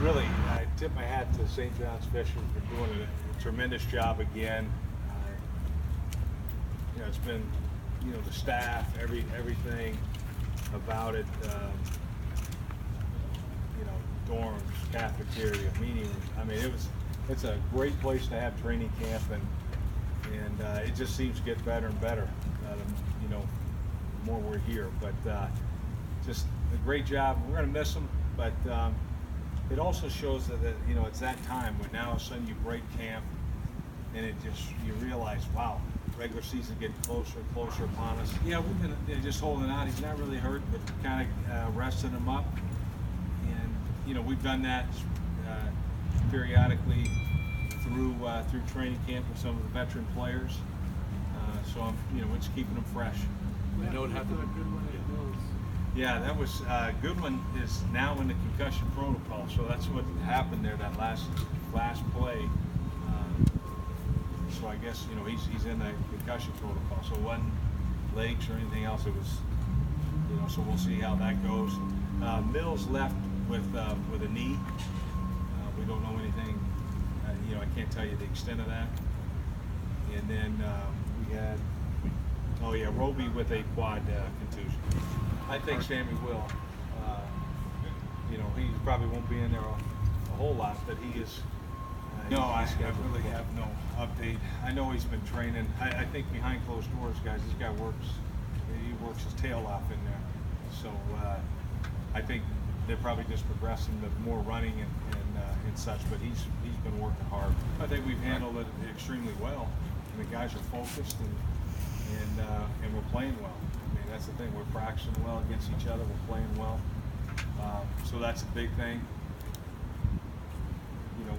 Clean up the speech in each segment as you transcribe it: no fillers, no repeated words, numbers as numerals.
really, I tip my hat to St. John's Fishers for doing a tremendous job again. It's been, the staff, everything about it. Dorms, cafeteria, meeting rooms. I mean, it's a great place to have training camp, and it just seems to get better and better. The more we're here, but just a great job. We're going to miss them, but it also shows that it's that time when now all of a sudden you break camp, and you realize, wow, regular season getting closer and closer upon us. Yeah, we've been just holding out. He's not really hurt, but kind of resting him up. And we've done that periodically through training camp with some of the veteran players. So we're just keeping them fresh. I know it happened. Yeah, that was Goodwin is now in the concussion protocol, so that's what happened there that last play. So I guess he's in the concussion protocol. So it wasn't legs or anything else. It was so we'll see how that goes. Mills left with a knee. We don't know anything. I can't tell you the extent of that. And then we had Roby with a quad contusion. I think Sammy will. He probably won't be in there a whole lot, but he is. No, I really have no update. I know he's been training. I think behind closed doors, guys, this guy works his tail off in there. So I think they're probably just progressing to more running and such, but he's been working hard. I think we've handled it extremely well. And the guys are focused and we're playing well. I mean, that's the thing. We're practicing well against each other. We're playing well. So that's a big thing.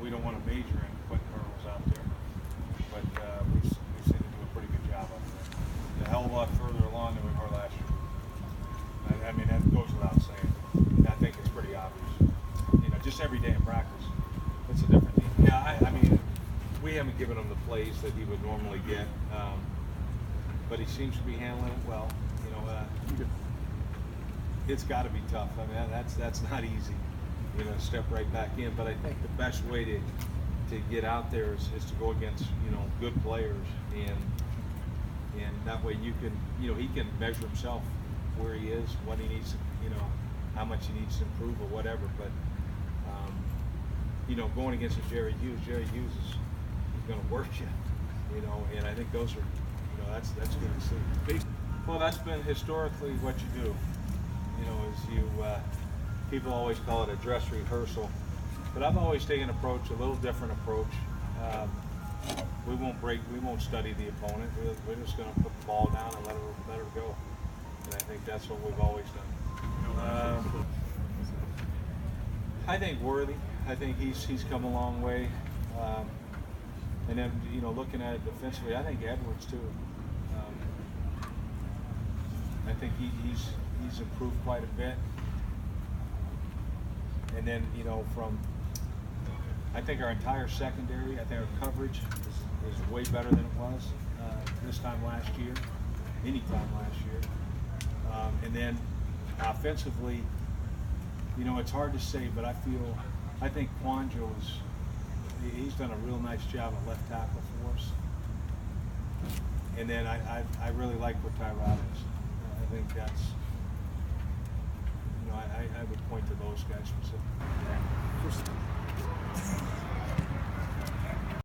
We don't want to major in putting hurdles out there, but we seem to do a pretty good job of it. A hell of a lot further along than we were last year. I mean, that goes without saying. I think it's pretty obvious. Just every day in practice, it's a different team. Yeah, I mean, we haven't given him the plays that he would normally get, but he seems to be handling it well. It's got to be tough. I mean, that's not easy. Step right back in. But I think the best way to get out there is to go against good players, and that way you can he can measure himself where he is, what he needs, how much he needs to improve or whatever. But going against a Jerry Hughes is going to work you, and I think those are that's good to see. Well, that's been historically what you do. Is you. People always call it a dress rehearsal, but I've always taken a little different approach. We won't study the opponent. We're just going to put the ball down and let her go. And I think that's what we've always done. I think Worthy. I think he's come a long way. And then looking at it defensively, I think Edwards too. I think he's improved quite a bit. And then, I think our entire secondary, I think our coverage is way better than it was this time last year, any time last year. And then offensively, it's hard to say, but I think Quanjo he's done a real nice job at left tackle for us. And then I really like what Tyrod is. I think that's, I would point to those guys.